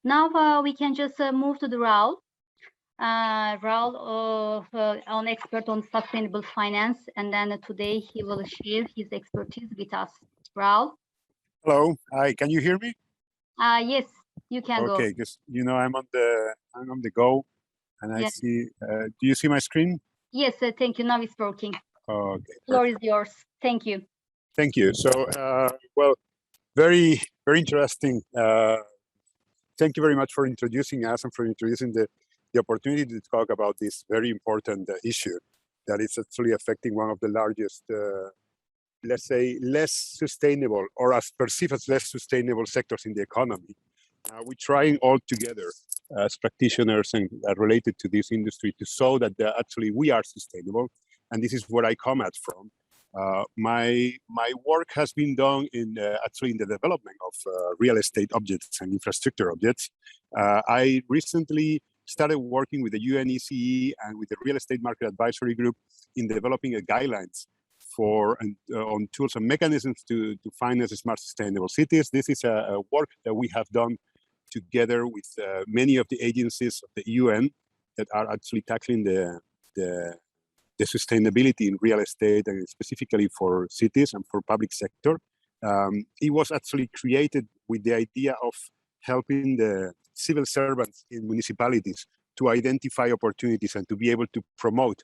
Now we can just move to the Raul. Raul, an expert on sustainable finance, and then today he will share his expertise with us. Raul? Hello. Hi. Can you hear me? Yes, you can go. Okay, because I'm on the go, and I see. Do you see my screen? Yes, thank you. Now it's working. Okay. Floor is yours. Thank you. Thank you. So, well, very interesting. Thank you very much for introducing us and for introducing the opportunity to talk about this very important issue that is actually affecting one of the largest, let's say, less sustainable, or as perceived as less sustainable sectors in the economy. We're trying all together as practitioners and related to this industry to show that actually we are sustainable, and this is where I come at from. My work has been done in actually in the development of real estate objects and infrastructure objects. I recently started working with the UNECE and with the Real Estate Market Advisory Group in developing guidelines for on tools and mechanisms to finance smart sustainable cities. This is a work that we have done together with many of the agencies of the UN that are actually tackling the sustainability in real estate, and specifically for cities and for public sector. It was actually created with the idea of helping the civil servants in municipalities to identify opportunities and to be able to promote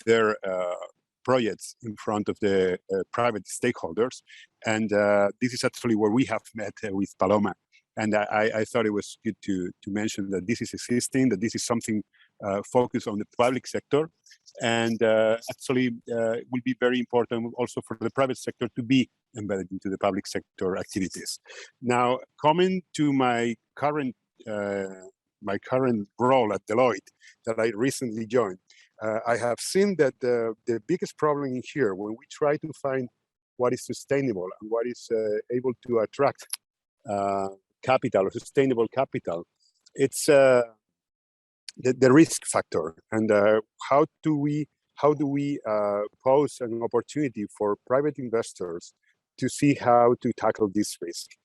their projects in front of the private stakeholders. And this is actually where we have met with Paloma. And I thought it was good to mention that this is existing, that this is something focused on the public sector, and actually it will be very important also for the private sector to be embedded into the public sector activities. Now, coming to my current role at Deloitte that I recently joined, I have seen that the biggest problem in here, when we try to find what is sustainable and what is able to attract capital or sustainable capital, it's the risk factor, and how do we pose an opportunity for private investors to see how to tackle this risk.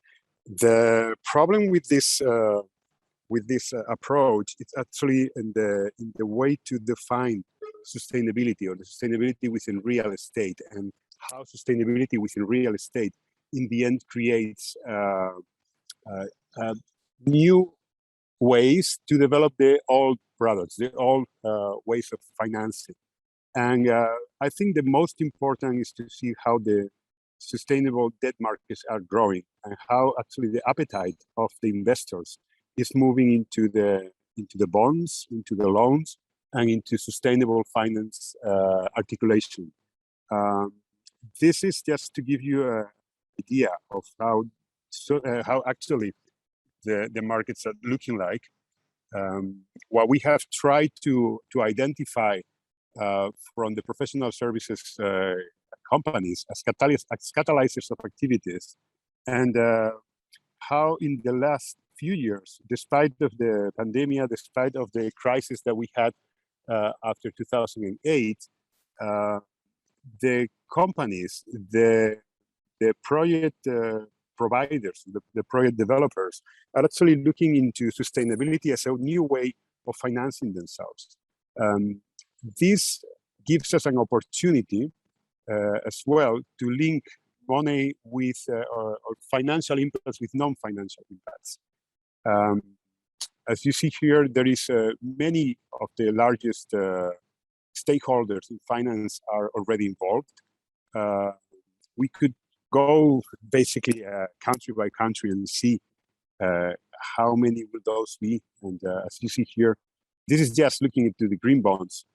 The problem with this approach, it's actually in the way to define sustainability, or the sustainability within real estate, and how sustainability within real estate in the end creates new ways to develop the old products, the old ways of financing. And I think the most important is to see how the sustainable debt markets are growing, and how actually the appetite of the investors is moving into the bonds, into the loans, and into sustainable finance articulation. This is just to give you an idea of how actually the markets are looking like. What we have tried to identify from the professional services companies as catalyzers of activities, and how in the last few years, despite of the pandemic, despite of the crisis that we had after 2008, the companies, the project providers, the project developers are actually looking into sustainability as a new way of financing themselves. This gives us an opportunity as well to link money with or financial impacts with non-financial impacts. As you see here, there is many of the largest stakeholders in finance are already involved. We could go basically country by country and see how many will those be. And as you see here, this is just looking into the green bonds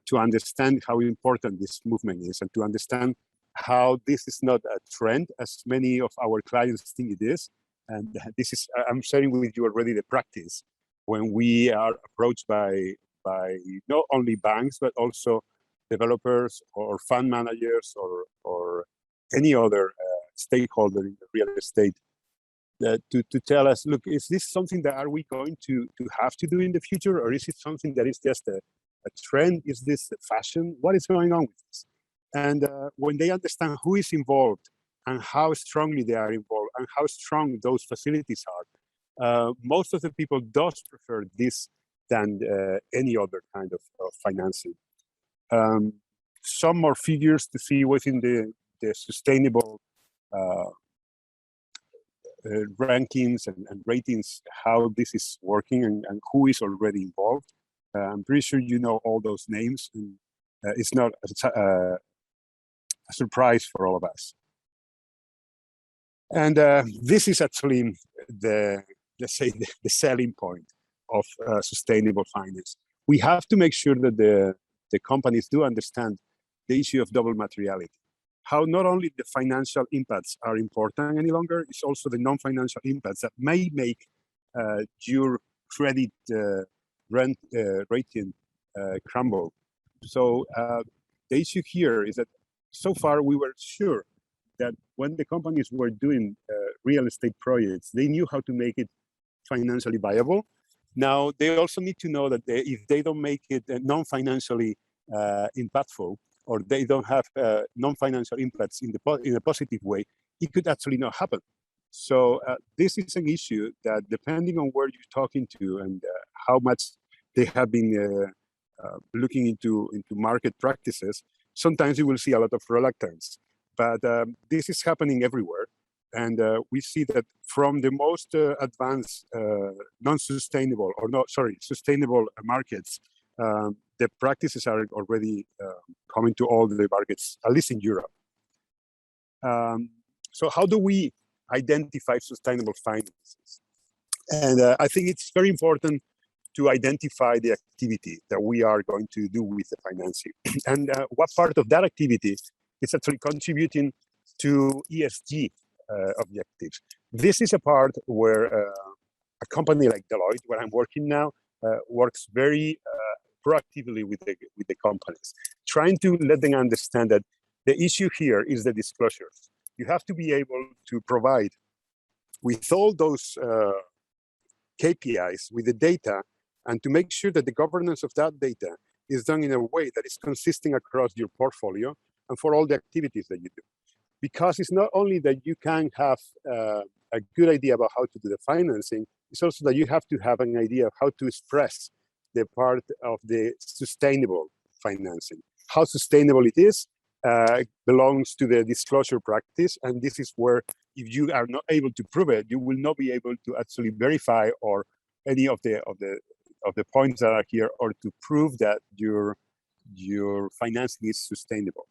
to understand how important this movement is, and to understand how this is not a trend as many of our clients think it is. And this is, I'm sharing with you already the practice when we are approached by not only banks, but also developers or fund managers or any other stakeholder in the real estate to tell us, look, is this something that are we going to have to do in the future, or is it something that is just a trend? Is this fashion? What is going on with this? And when they understand who is involved and how strongly they are involved and how strong those facilities most of the people does prefer this than any other kind of financing. Some more figures to see within the sustainable rankings and ratings, how this is working and who is already involved. I'm pretty sure you know all those names, and it's not a surprise for all of us. And this is actually let's say, the selling point of sustainable finance. We have to make sure that the companies do understand the issue of double materiality. How not only the financial impacts are important any longer, it's also the non-financial impacts that may make your credit rating crumble. So the issue here is that so far we were sure that when the companies were doing real estate projects, they knew how to make it financially viable. Now they also need to know that if they don't make it non-financially impactful, or they don't have non-financial impacts in a positive way, it could actually not happen. So this is an issue that, depending on where you're talking to and how much they have been looking into market practices, sometimes you will see a lot of reluctance. But this is happening everywhere. And we see that from the most advanced non-sustainable, or not, sorry, sustainable markets, the practices are already coming to all the markets, at least in Europe. So how do we identify sustainable finances? And I think it's very important to identify the activity that we are going to do with the financing. And what part of that activity is actually contributing to ESG objectives. This is a part where a company like Deloitte, where I'm working now, works very proactively with the companies, trying to let them understand that the issue here is the disclosures. You have to be able to provide with all those KPIs, with the data, and to make sure that the governance of that data is done in a way that is consistent across your portfolio and for all the activities that you do. Because it's not only that you can have a good idea about how to do the financing, it's also that you have to have an idea of how to express the part of the sustainable financing. How sustainable it is belongs to the disclosure practice, and this is where, if you are not able to prove it, you will not be able to actually verify or any of the points that are here, or to prove that your financing is sustainable.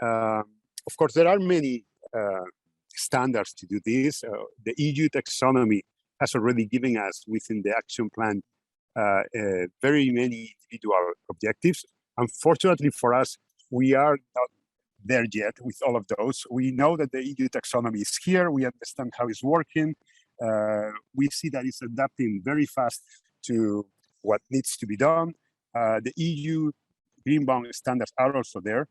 Of course, there are many standards to do this. The EU taxonomy has already given us, within the action plan, very many individual objectives. Unfortunately for us, we are not there yet with all of those. We know that the EU taxonomy is here. We understand how it's working. We see that it's adapting very fast to what needs to be done. The EU green bond standards are also there.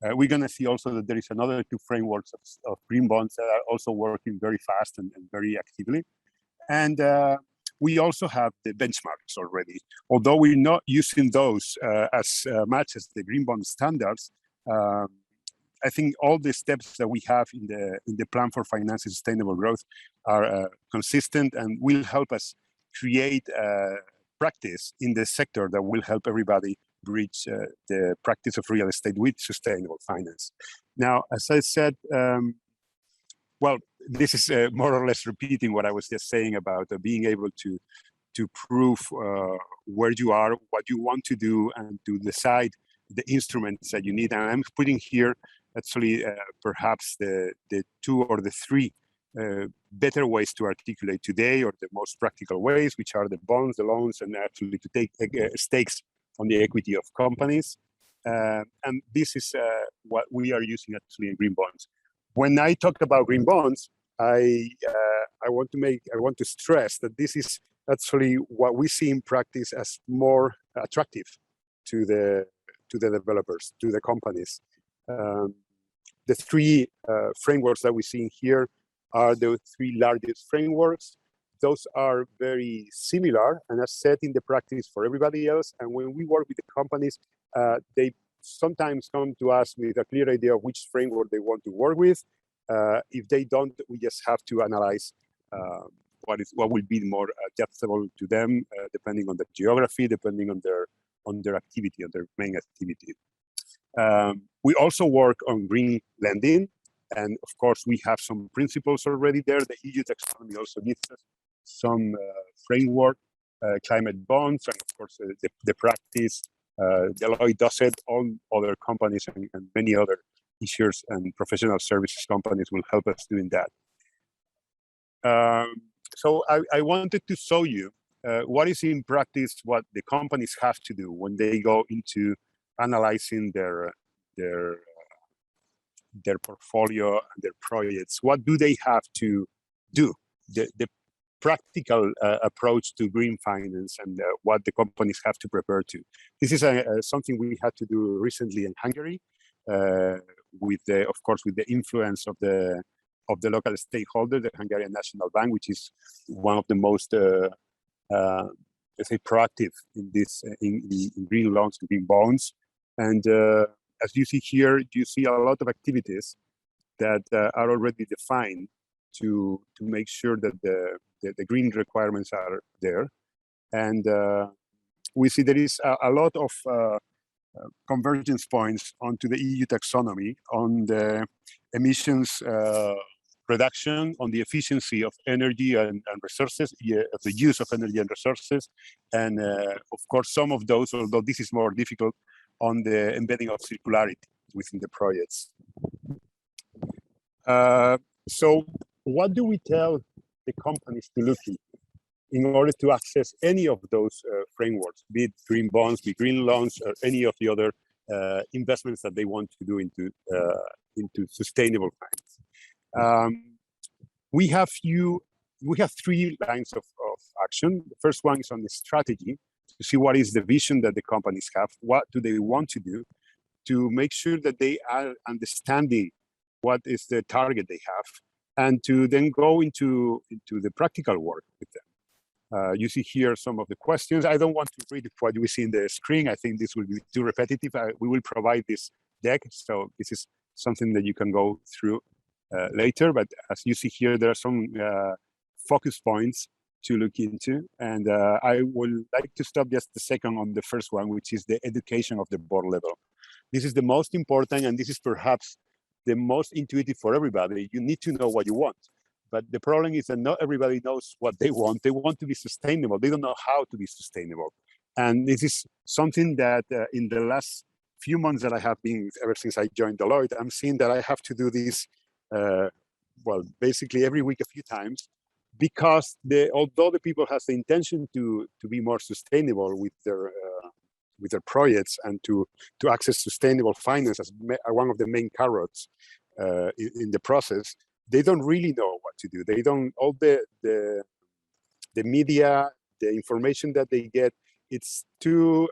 We're going to see also that there is another 2 frameworks of green bonds that are also working very fast and very actively. And we also have the benchmarks already. Although we're not using those as much as the green bond standards, I think all the steps that we have in the plan for financing sustainable growth are consistent and will help us create practice in the sector that will help everybody reach the practice of real estate with sustainable finance. Now, as I said, well, this is more or less repeating what I was just saying about being able to prove where you are, what you want to do, and to decide the instruments that you need. And I'm putting here actually perhaps the 2 or the 3 better ways to articulate today, or the most practical ways, which are the bonds, the loans, and actually to take stakes on the equity of companies. And this is what we are using actually in green bonds. When I talk about green bonds, I want to stress that this is actually what we see in practice as more attractive to the developers, to the companies. The 3 frameworks that we see here are the 3 largest frameworks. Those are very similar and are set in the practice for everybody else. And when we work with the companies, they sometimes come to us with a clear idea of which framework they want to work with. If they don't, we just have to analyze what will be more adaptable to them, depending on the geography, depending on their activity, on their main activity. We also work on green lending, and of course we have some principles already there. The EU taxonomy also gives us some framework, climate bonds, and of course the practice. Deloitte does it. All other companies and many other issuers and professional services companies will help us doing that. So I wanted to show you what is in practice what the companies have to do when they go into analyzing their portfolio and their projects. What do they have to do? The practical approach to green finance and what the companies have to prepare to. This is something we had to do recently in Hungary, with of course, with the influence of the local stakeholder, the Hungarian National Bank, which is one of the most, let's say, proactive in this in green loans, green bonds. And as you see here, you see a lot of activities that are already defined to make sure that the green requirements are there. And we see there is a lot of convergence points onto the EU taxonomy on the emissions reduction, on the efficiency of energy and resources, of the use of energy and resources. And of course, some of those, although this is more difficult, on the embedding of circularity within the projects. So what do we tell the companies to look in order to access any of those frameworks, be it green bonds, be it green loans, or any of the other investments that they want to do into sustainable finance? We have three lines of action. The first one is on the strategy, to see what is the vision that the companies have, what do they want to do, to make sure that they are understanding what is the target they have, and to then go into the practical work with them. You see here some of the questions. I don't want to read what we see in the screen. I think this will be too repetitive. We will provide this deck, so this is something that you can go through later. But as you see here, there are some focus points to look into. And I would like to stop just a second on the first one, which is the education of the board level. This is the most important, and this is perhaps the most intuitive for everybody. You need to know what you want. But the problem is that not everybody knows what they want. They want to be sustainable. They don't know how to be sustainable. And this is something that in the last few months that I have been, ever since I joined Deloitte, I'm seeing that I have to do this, well, basically every week a few times, because although the people has the intention to be more sustainable with their projects and to access sustainable finance as one of the main carrots in the process, they don't really know what to do. They don't, all the media, the information that they get, it's too,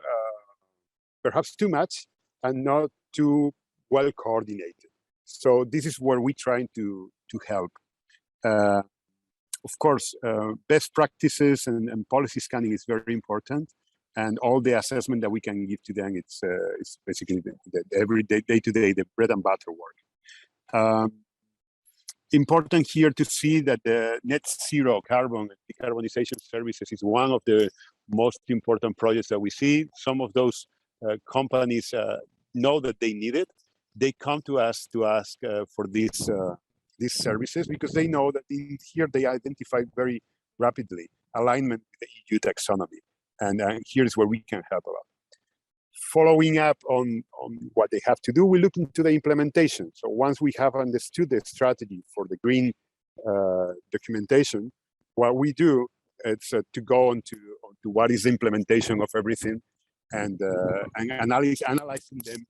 perhaps too much and not too well coordinated. So this is where we're trying to help. Of course, best practices and policy scanning is very important. And all the assessment that we can give to them, it's basically the every day-to-day, the bread and butter work. Important here to see that the net zero carbon decarbonization services is one of the most important projects that we see. Some of those companies know that they need it. They come to us to ask for these services because they know that in here they identify very rapidly alignment with the EU taxonomy. And here's where we can help a lot. Following up on what they have to do, we look into the implementation. So once we have understood the strategy for the green documentation, what we do is to go on to what is the implementation of everything and analyzing them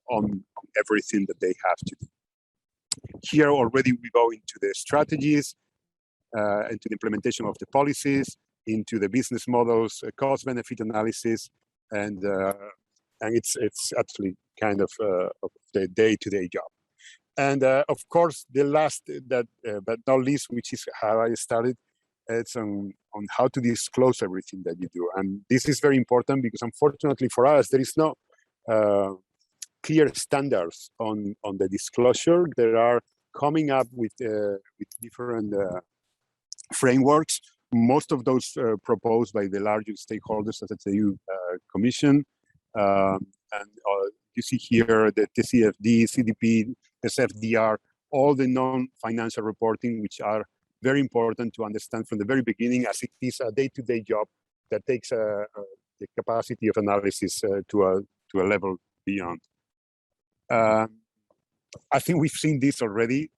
on everything that they have to do. Here already we go into the strategies, into the implementation of the policies, into the business models, cost-benefit analysis, and it's actually kind of the day-to-day job. And of course, the last but not least, which is how I started, it's on how to disclose everything that you do. And this is very important because unfortunately for us, there is no clear standards on the disclosure. There are coming up with different frameworks. Most of those proposed by the largest stakeholders, such as the EU Commission. And you see here the TCFD, CDP, SFDR, all the non-financial reporting, which are very important to understand from the very beginning, as it is a day-to-day job that takes the capacity of analysis to a level beyond. I think we've seen this already.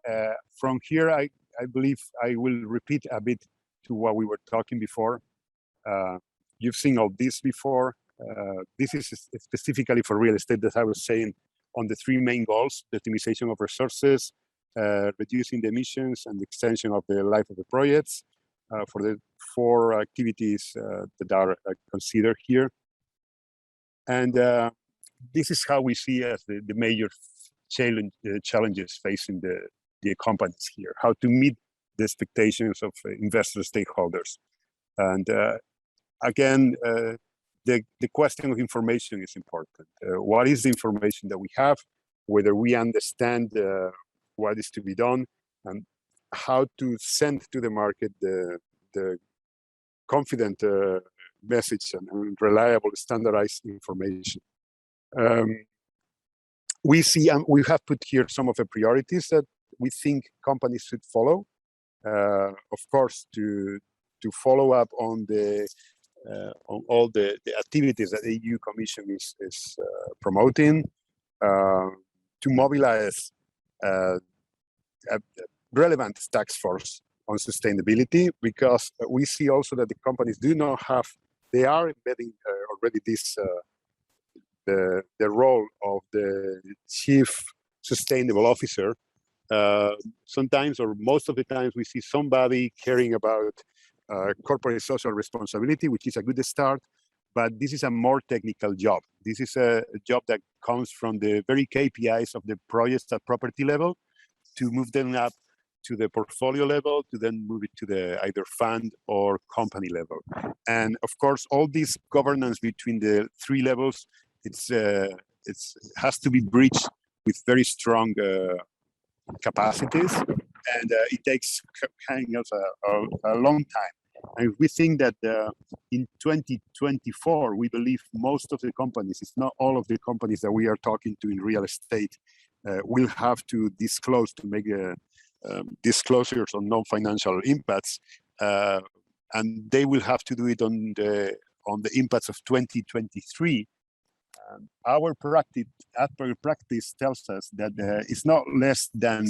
From here, I believe I will repeat a bit to what we were talking before. You've seen all this before. This is specifically for real estate, that I was saying, on the three main goals: the optimization of resources, reducing the emissions, and the extension of the life of the projects, for the four activities that are considered here. And this is how we see as the major challenges facing the companies here, how to meet the expectations of investor stakeholders. And again, the question of information is important. What is the information that we have, whether we understand what is to be done, and how to send to the market the confident message and reliable standardized information. We see, we have put here some of the priorities that we think companies should follow. Of course, to follow up on all the activities that the EU Commission is promoting, to mobilize a relevant task force on sustainability, because we see also that the companies do not have, they are embedding already this the role of the chief sustainable officer. Sometimes, or most of the times, we see somebody caring about corporate social responsibility, which is a good start, but this is a more technical job. This is a job that comes from the very KPIs of the projects at property level, to move them up to the portfolio level, to then move it to the either fund or company level. And of course, all this governance between the three levels, it has to be bridged with very strong capacities, and it takes kind of a long time. And we think that in 2024, we believe most of the companies, it's not all of the companies that we are talking to in real estate, will have to disclose, to make disclosures on non-financial impacts, and they will have to do it on the impacts of 2023. Our practice tells us that it's not less than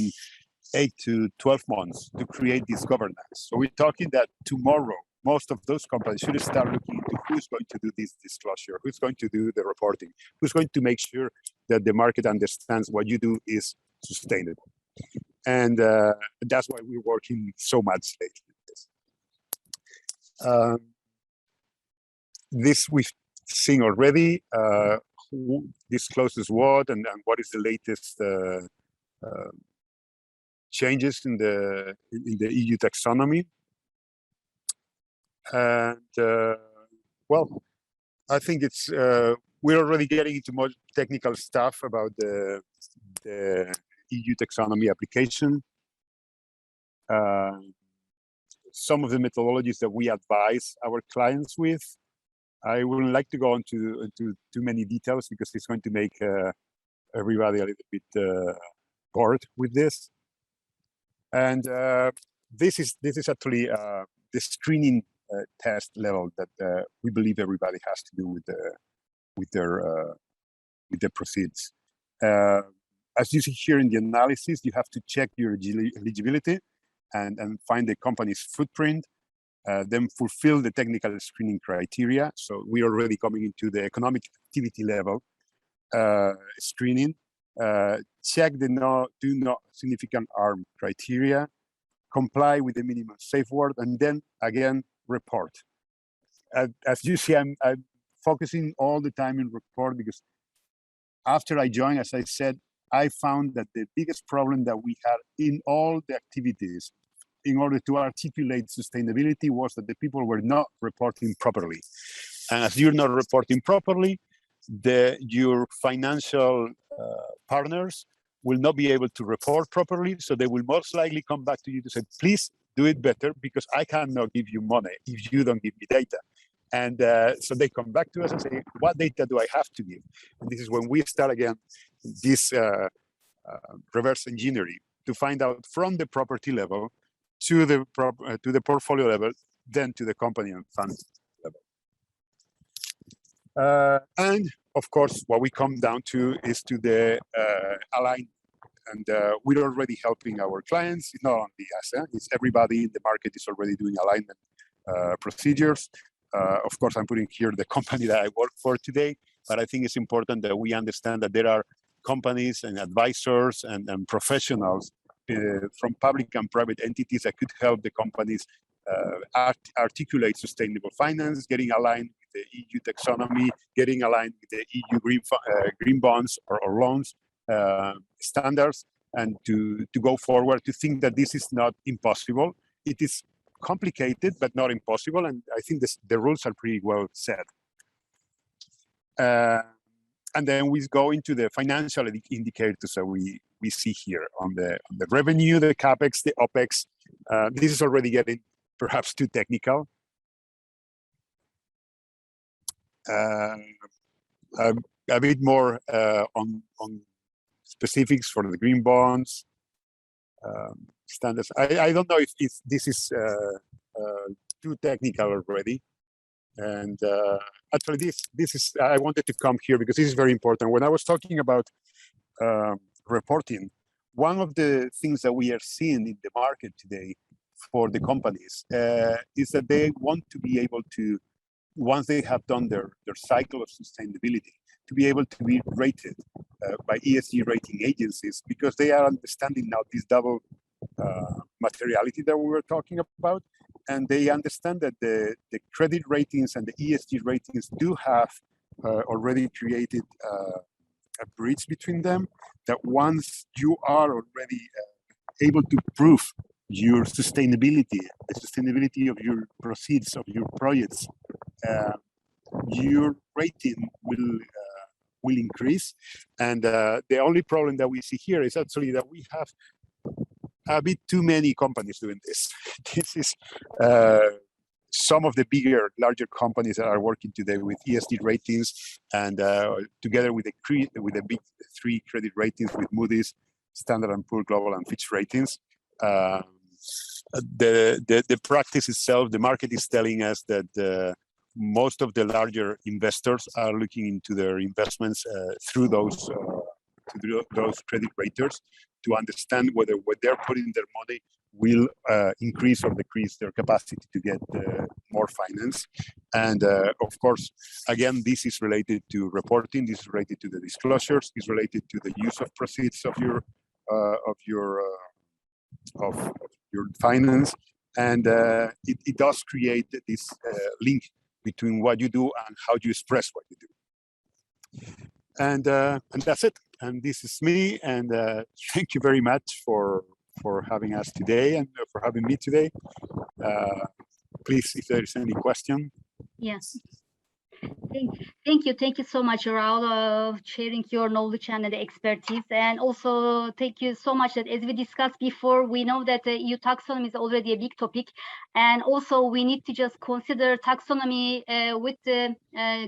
8 to 12 months to create this governance. So we're talking that tomorrow, most of those companies should start looking into who's going to do this disclosure, who's going to do the reporting, who's going to make sure that the market understands what you do is sustainable. And that's why we're working so much lately. This we've seen already. Who discloses what, and what is the latest changes in the EU taxonomy. And well, I think it's we're already getting into more technical stuff about the EU taxonomy application. Some of the methodologies that we advise our clients with. I wouldn't like to go into too many details, because it's going to make everybody a little bit bored with this. And this is actually the screening test level that we believe everybody has to do with their proceeds. As you see here in the analysis, you have to check your eligibility and find the company's footprint. Then fulfill the technical screening criteria. So we're already coming into the economic activity level screening. Check the do not significant harm criteria, comply with the minimum safeguard, and then again report. As you see, I'm focusing all the time in report, because after I joined, as I said, I found that the biggest problem that we had in all the activities in order to articulate sustainability was that the people were not reporting properly. And as you're not reporting properly, your financial partners will not be able to report properly. So they will most likely come back to you to say, please do it better because I cannot give you money if you don't give me data. And so they come back to us and say, what data do I have to give? And this is when we start again this reverse engineering to find out from the property level to the portfolio level, then to the company and fund level. And of course, what we come down to is to the alignment. And we're already helping our clients, not only us, it's everybody in the market is already doing alignment procedures. Of course, I'm putting here the company that I work for today, but I think it's important that we understand that there are companies and advisors and professionals from public and private entities that could help the companies articulate sustainable finance, getting aligned with the EU taxonomy, getting aligned with the EU green bonds or loans standards, and to go forward, to think that this is not impossible. It is complicated, but not impossible. And I think the rules are pretty well set. And then we go into the financial indicators that we see here on the revenue, the CapEx, the OpEx. This is already getting perhaps too technical. A bit more on specifics for the green bonds, standards. I don't know if this is too technical already. And actually, this is, I wanted to come here because this is very important. When I was talking about reporting, one of the things that we are seeing in the market today for the companies is that they want to be able to, once they have done their cycle of sustainability, to be able to be rated by ESG rating agencies, because they are understanding now this double materiality that we were talking about. And they understand that the credit ratings and the ESG ratings do have already created a bridge between them, that once you are already able to prove your sustainability, the sustainability of your proceeds of your projects, your rating will increase. And the only problem that we see here is actually that we have a bit too many companies doing this. This is some of the larger companies that are working today with ESG ratings, and together with the big three credit ratings with Moody's, Standard & Poor's Global, and Fitch ratings. The practice itself, the market is telling us that most of the larger investors are looking into their investments through those credit raters to understand whether what they're putting their money will increase or decrease their capacity to get more finance. And of course, again, this is related to reporting, this is related to the disclosures, is related to the use of proceeds of your finance, and it does create this link between what you do and how you express what you do. And that's it. And this is me. And thank you very much for having us today and for having me today. Please, if there is any question. Yes. Thank you so much, Raul, of sharing your knowledge and the expertise. And also thank you so much that, as we discussed before, we know that the EU taxonomy is already a big topic, and also we need to just consider taxonomy with the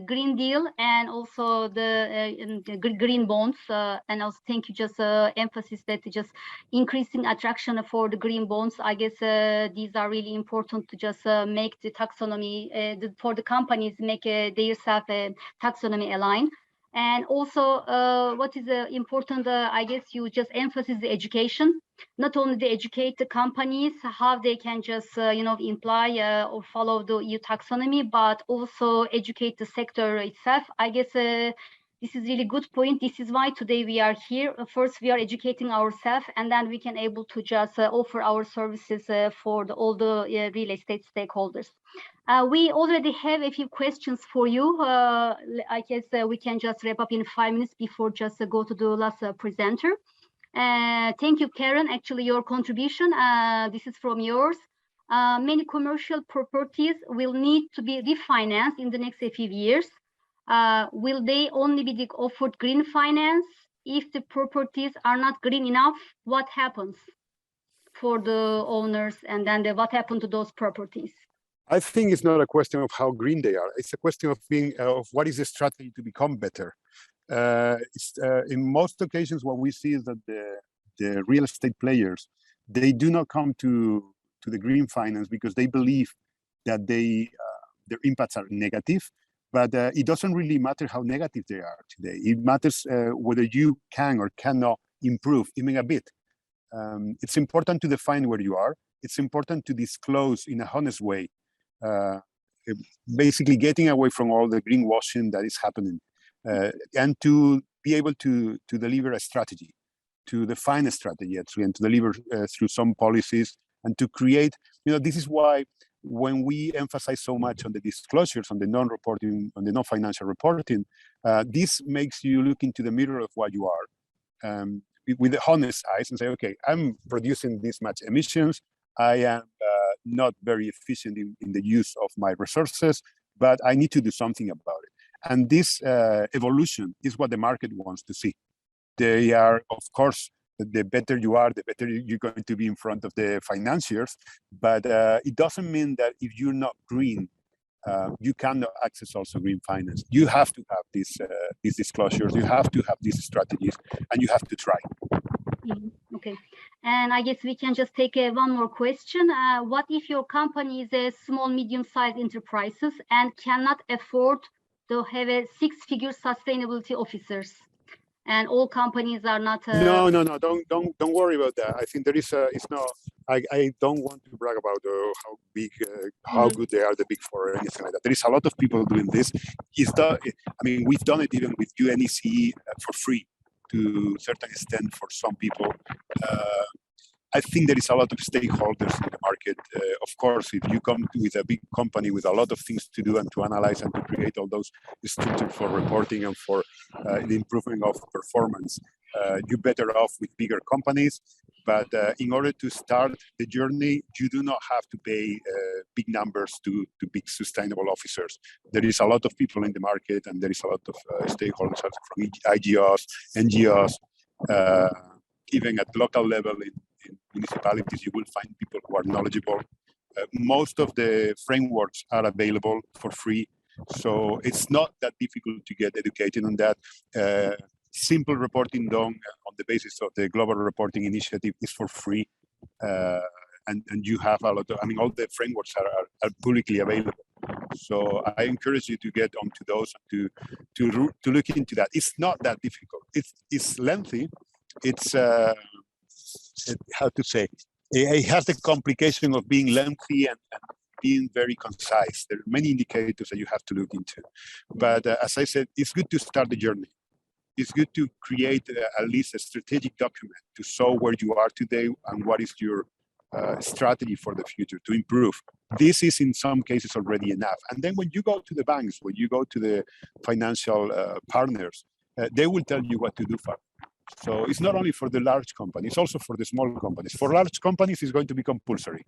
Green Deal and also the green bonds. And also thank you, just emphasis that just increasing attraction for the green bonds. I guess these are really important to just make the taxonomy for the companies, make their self taxonomy aligned. And also what is important, I guess you just emphasize the education, not only to educate the companies how they can just imply or follow the EU taxonomy, but also educate the sector itself. I guess this is really good point. This is why today we are here. First, we are educating ourselves, and then we can able to just offer our services for all the real estate stakeholders. We already have a few questions for you. I guess we can just wrap up in 5 minutes before just go to the last presenter. Thank you, Karen. Actually, your contribution, this is from yours. Many commercial properties will need to be refinanced in the next few years. Will they only be offered green finance? If the properties are not green enough, what happens for the owners, and then what happened to those properties? I think it's not a question of how green they are. It's a question of of what is the strategy to become better. In most occasions, what we see is that the real estate players, they do not come to the green finance because they believe that their impacts are negative. But it doesn't really matter how negative they are today. It matters whether you can or cannot improve even a bit. It's important to define where you are. It's important to disclose in a honest way, basically getting away from all the greenwashing that is happening, and to be able to deliver a strategy, to define a strategy actually, and to deliver through some policies, and to create, this is why when we emphasize so much on the disclosures, on the non-reporting, on the non-financial reporting, this makes you look into the mirror of what you are, with the honest eyes, and say, okay, I'm producing this much emissions. I am not very efficient in the use of my resources, but I need to do something about it. And this evolution is what the market wants to see. They are, of course, the better you are, the better you're going to be in front of the financiers. But it doesn't mean that if you're not green, you cannot access also green finance. You have to have these disclosures, you have to have these strategies, and you have to try. Okay, and I guess we can just take one more question. What if your company is a small, medium-sized enterprises and cannot afford to have a six-figure sustainability officers? And all companies are not. No. Don't worry about that. I think there is it's not. I don't want to brag about how big, how good they are, the Big Four or anything like that. There is a lot of people doing this. We've done it even with UNECE for free to a certain extent for some people. I think there is a lot of stakeholders in the market. Of course, if you come with a big company with a lot of things to do and to analyze and to create all those structures for reporting and for the improvement of performance, you're better off with bigger companies. But in order to start the journey, you do not have to pay big numbers to big sustainable officers. There is a lot of people in the market, and there is a lot of stakeholders from IGOs, NGOs, even at local level in municipalities, you will find people who are knowledgeable. Most of the frameworks are available for free, so it's not that difficult to get educated on that. Simple reporting done on the basis of the Global Reporting Initiative is for free, and you have a lot of, all the frameworks are publicly available. So I encourage you to get onto those, to look into that. It's not that difficult. It's lengthy. It's how to say, it has the complication of being lengthy and being very concise. There are many indicators that you have to look into. But as I said, it's good to start the journey. It's good to create at least a strategic document to show where you are today and what is your strategy for the future to improve. This is in some cases already enough. And then when you go to the banks, when you go to the financial partners, they will tell you what to do for. So it's not only for the large companies, it's also for the small companies. For large companies, it's going to be compulsory.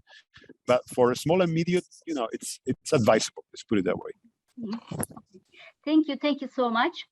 But for small and medium, it's advisable. Let's put it that way. Thank you so much.